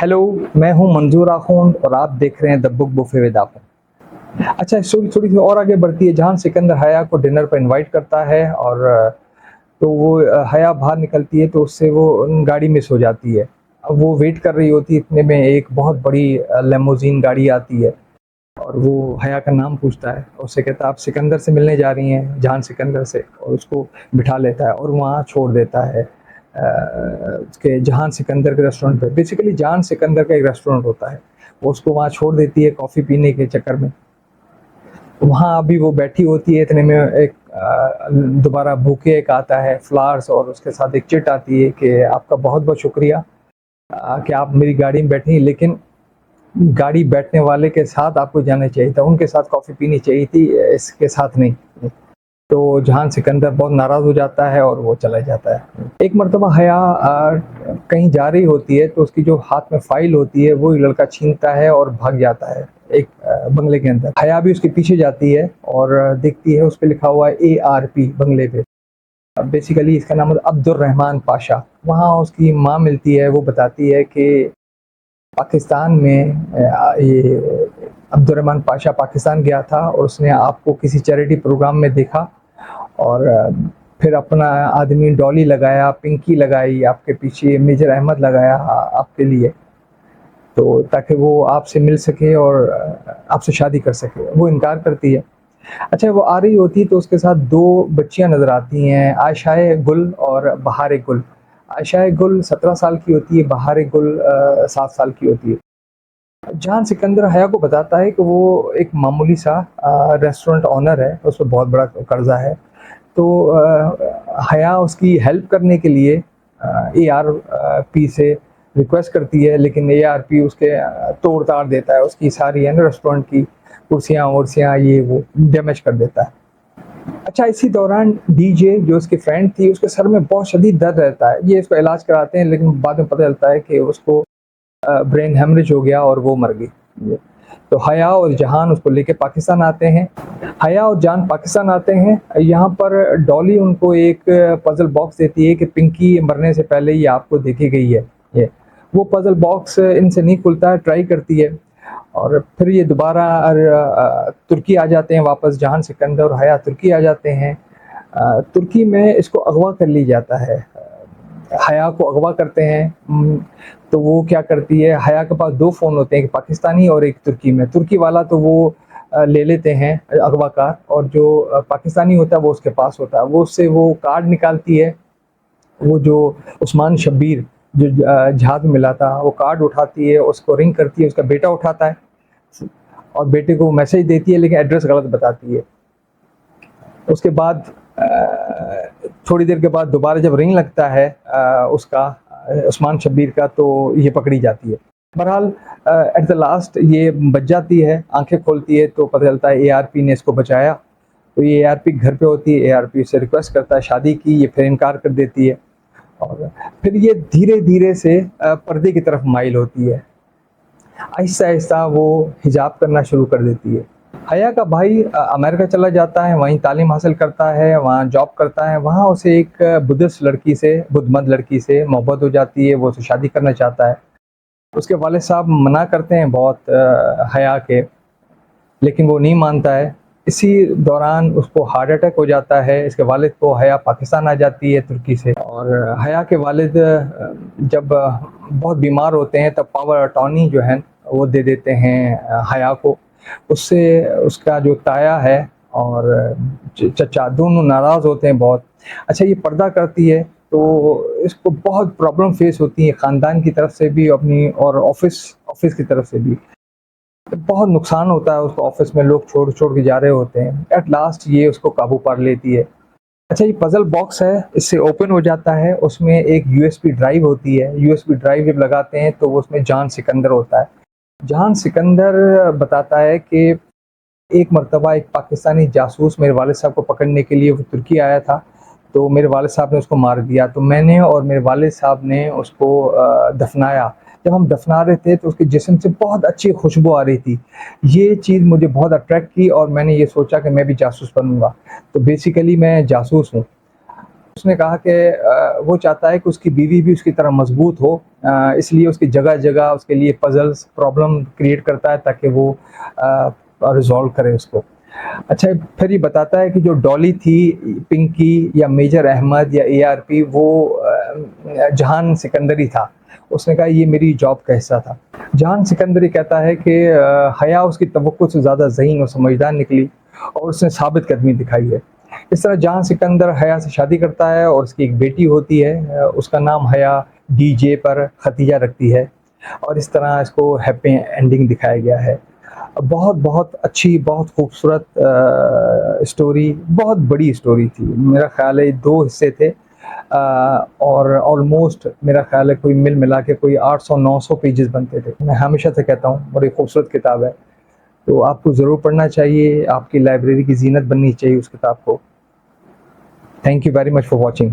Hello, मैं हूं मंजूर आखुंद और आप देख रहे हैं द बुक बुफे विद आखुंद। अच्छा, स्टोरी थोड़ी सी और आगे बढ़ती है जहां सिकंदर हया को डिनर पर इनवाइट करता है और तो वो हया बाहर निकलती है तो उससे वो गाड़ी मिस हो जाती है। अब वो वेट कर रही होती है, इतने में एक बहुत बड़ी लेमोजीन गाड़ी आती है और वो हया का नाम पूछता है और उससे कहता है आप सिकंदर से मिलने जा रही हैं, जहान सिकंदर से, और उसको बिठा लेता है और वहाँ छोड़ देता है उसके जहान सिकंदर के रेस्टोरेंट पे। बेसिकली जहान सिकंदर का एक रेस्टोरेंट होता है, वो उसको वहाँ छोड़ देती है कॉफ़ी पीने के चक्कर में। वहाँ अभी वो बैठी होती है, इतने में एक दोबारा बुके एक आता है फ्लावर्स और उसके साथ एक चिट आती है कि आपका बहुत बहुत शुक्रिया कि आप मेरी गाड़ी में बैठी, लेकिन गाड़ी बैठने वाले के साथ आपको जाना चाहिए था, उनके साथ कॉफ़ी पीनी चाहिए थी, इसके साथ नहीं। तो जहान सिकंदर बहुत नाराज़ हो जाता है और वो चला जाता है। एक मर्तबा हया कहीं जा रही होती है तो उसकी जो हाथ में फ़ाइल होती है वो लड़का छीनता है और भाग जाता है एक बंगले के अंदर। हया भी उसके पीछे जाती है और देखती है उस पे लिखा हुआ है ARP बंगले पे। बेसिकली इसका नाम है अब्दुल रहमान पाशा। वहाँ उसकी माँ मिलती है, वो बताती है कि पाकिस्तान में ये अब्दुल रहमान पाशा पाकिस्तान गया था और उसने आपको किसी चैरिटी प्रोग्राम में देखा और फिर अपना आदमी डॉली लगाया, पिंकी लगाई, आपके पीछे मेजर अहमद लगाया आपके लिए, तो ताकि वो आपसे मिल सके और आपसे शादी कर सके। वो इनकार करती है। अच्छा, वो आ रही होती तो उसके साथ 2 बच्चियाँ नज़र आती हैं, आयशाए गुल और बहार गुल। आयशाए गुल 17 साल की होती है, बहार गुल 7 साल की होती है। जहान सिकंदर हया को बताता है कि वो एक मामूली सा रेस्टोरेंट ओनर है, उस पे बहुत बड़ा कर्ज़ा है। तो हया उसकी हेल्प करने के लिए ARP से रिक्वेस्ट करती है, लेकिन ARP उसके तोड़ ताड़ देता है, उसकी सारी है ना रेस्टोरेंट की कुर्सियाँ वुर्सियाँ ये वो डैमेज कर देता है। अच्छा, इसी दौरान डीजे जो उसकी फ्रेंड थी उसके सर में बहुत शदीद दर्द रहता है, ये इसको इलाज कराते हैं लेकिन बाद में पता चलता है कि उसको ब्रेन हेमरेज हो गया और वो मर गई। तो हया और जहान उसको लेके पाकिस्तान आते हैं। हया और जहान पाकिस्तान आते हैं, यहाँ पर डॉली उनको एक पजल बॉक्स देती है कि पिंकी मरने से पहले ही आपको देखी गई है। ये वो पजल बॉक्स इनसे नहीं खुलता है, ट्राई करती है और फिर ये दोबारा तुर्की आ जाते हैं वापस। जहान सिकंदर और हया तुर्की आ जाते हैं। तुर्की में इसको अगवा कर ली जाता है, हया को अगवा करते हैं। तो वो क्या करती है, हया के पास 2 फ़ोन होते हैं, एक पाकिस्तानी और एक तुर्की में। तुर्की वाला तो वो ले लेते हैं अगवाकार, और जो पाकिस्तानी होता है वो उसके पास होता है। वो उससे वो कार्ड निकालती है, वो जो उस्मान शब्बीर जो जहाज़ में मिला था, वो कार्ड उठाती है, उसको रिंग करती है, उसका बेटा उठाता है और बेटे को मैसेज देती है लेकिन एड्रेस गलत बताती है। उसके बाद थोड़ी देर के बाद दोबारा जब रिंग लगता है उसका उस्मान शब्बीर का, तो ये पकड़ी जाती है। बहरहाल एट द लास्ट ये बच जाती है, आंखें खोलती है तो पता चलता है ARP ने इसको बचाया। तो ये ARP घर पे होती है, ARP से रिक्वेस्ट करता है शादी की, ये फिर इनकार कर देती है और फिर ये धीरे-धीरे से पर्दे की तरफ माइल होती है। आहिस्ता-आहिस्ता वो हिजाब करना शुरू कर देती है। हया का भाई अमेरिका चला जाता है, वहीं तालीम हासिल करता है, वहाँ जॉब करता है। वहाँ उसे एक बुद्धिस्ट लड़की से, बुद्धमत लड़की से मोहब्बत हो जाती है, वो उससे शादी करना चाहता है। उसके वालिद साहब मना करते हैं बहुत हया के, लेकिन वो नहीं मानता है। इसी दौरान उसको हार्ट अटैक हो जाता है, इसके वालिद को। हया पाकिस्तान आ जाती है तुर्की से और हया के वालिद जब बहुत बीमार होते हैं तब पावर अटॉर्नी जो है वो दे देते हैं हया को। उससे उसका जो ताया है और चचा दोनों नाराज़ होते हैं बहुत। अच्छा, ये पर्दा करती है तो इसको बहुत प्रॉब्लम फेस होती है ख़ानदान की तरफ से भी अपनी, और ऑफिस की तरफ से भी बहुत नुकसान होता है उसको। ऑफिस में लोग छोड़ छोड़ के जा रहे होते हैं। एट लास्ट ये उसको काबू पा लेती है। अच्छा, ये पजल बॉक्स है, इससे ओपन हो जाता है। उसमें एक USB ड्राइव होती है। USB ड्राइव जब लगाते हैं तो उसमें जहान सिकंदर होता है। जहान सिकंदर बताता है कि एक मर्तबा एक पाकिस्तानी जासूस मेरे वालिद साहब को पकड़ने के लिए वो तुर्की आया था, तो मेरे वालिद साहब ने उसको मार दिया। तो मैंने और मेरे वालिद साहब ने उसको दफनाया। जब हम दफना रहे थे तो उसके जिस्म से बहुत अच्छी खुशबू आ रही थी। ये चीज़ मुझे बहुत अट्रैक्ट की और मैंने ये सोचा कि मैं भी जासूस बनूँगा। तो बेसिकली मैं जासूस हूँ। उसने कहा कि वो चाहता है कि उसकी बीवी भी उसकी तरह मजबूत हो, इसलिए उसकी जगह जगह उसके लिए पजल्स प्रॉब्लम क्रिएट करता है ताकि वो रिजॉल्व करे उसको। अच्छा, फिर ये बताता है कि जो डॉली थी, पिंकी या मेजर अहमद या एआरपी, वो जहान सिकंदरी था। उसने कहा ये मेरी जॉब का हिस्सा था। जहान सिकंदरी कहता है कि हया उसकी तवक्को से ज़्यादा ज़हीन और समझदार निकली और उसने साबित कदमी दिखाई है। इस तरह जहां सिकंदर हया से शादी करता है और उसकी एक बेटी होती है, उसका नाम हया डीजे पर खतीजा रखती है और इस तरह इसको हैप्पी एंडिंग दिखाया गया है। बहुत बहुत अच्छी, बहुत खूबसूरत स्टोरी, बहुत बड़ी स्टोरी थी। मेरा ख्याल है 2 हिस्से थे, और ऑलमोस्ट मेरा ख्याल है कोई मिल मिला के कोई 800-900 पेजेस बनते थे। मैं हमेशा से कहता हूँ बड़ी खूबसूरत किताब है, तो आपको ज़रूर पढ़ना चाहिए, आपकी लाइब्रेरी की ज़ीनत बननी चाहिए उस किताब को। Thank you very much for watching.